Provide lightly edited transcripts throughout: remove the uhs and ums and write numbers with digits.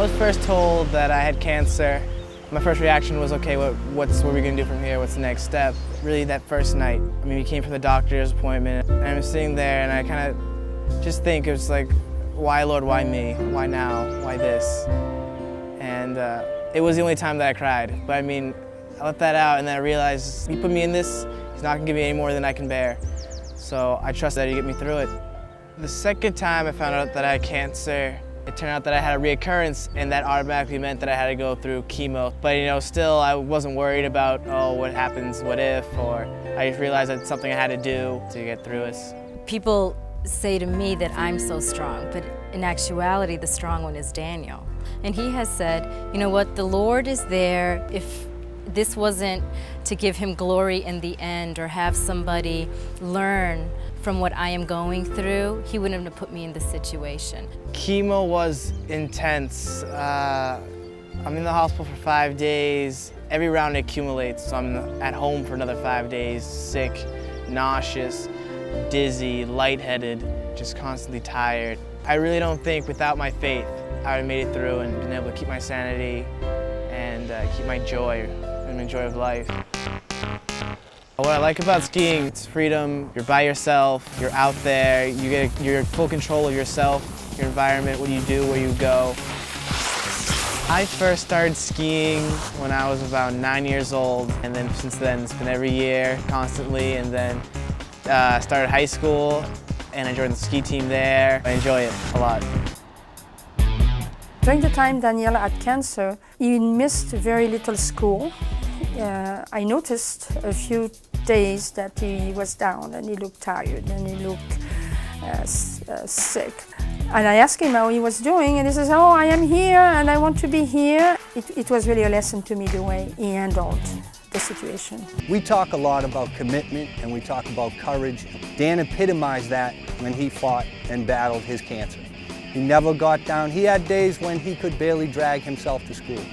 I was first told that I had cancer, my first reaction was, okay, what are we gonna do from here? What's the next step? Really, that first night, I mean, we came from the doctor's appointment, and I'm sitting there, and I kind of just think, it was like, why, Lord, why me? Why now? Why this? And it was the only time that I cried. But I mean, I let that out, and then I realized, he put me in this, he's not gonna give me any more than I can bear. So I trust that he'd get me through it. The second time I found out that I had cancer, it turned out that I had a reoccurrence, and that automatically meant that I had to go through chemo. But you know, still I wasn't worried about, oh, what happens, what if, or I just realized that's something I had to do to get through it. People say to me that I'm so strong, but in actuality, the strong one is Daniel. And he has said, you know what, the Lord is there. If this wasn't to give him glory in the end or have somebody learn from what I am going through, he wouldn't have put me in this situation. Chemo was intense. I'm in the hospital for 5 days. Every round accumulates, so I'm at home for another 5 days, sick, nauseous, dizzy, lightheaded, just constantly tired. I really don't think without my faith I would have made it through and been able to keep my sanity and keep my joy and the joy of life. What I like about skiing, it's freedom. You're by yourself, you're out there, you're in full control of yourself, your environment, what you do, where you go. I first started skiing when I was about 9 years old, and then since then it's been every year, constantly, and then started high school, and I joined the ski team there. I enjoy it a lot. During the time Daniel had cancer, he missed very little school. I noticed a few days that he was down and he looked tired and he looked sick. And I asked him how he was doing, and he says, oh, I am here and I want to be here. It was really a lesson to me the way he handled the situation. We talk a lot about commitment and we talk about courage. Dan epitomized that when he fought and battled his cancer. He never got down. He had days when he could barely drag himself to school.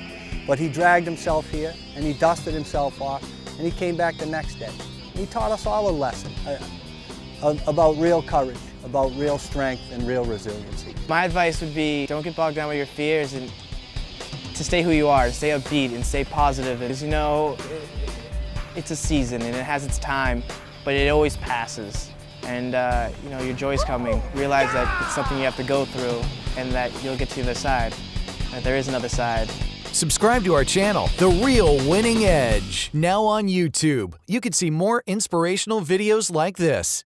But he dragged himself here and he dusted himself off and he came back the next day. He taught us all a lesson about real courage, about real strength and real resiliency. My advice would be, don't get bogged down with your fears and to stay who you are, to stay upbeat and stay positive. Because you know, it's a season and it has its time, but it always passes. And you know, your joy's coming. Realize that it's something you have to go through and that you'll get to the other side, that there is another side. Subscribe to our channel, The Real Winning Edge, now on YouTube. You can see more inspirational videos like this.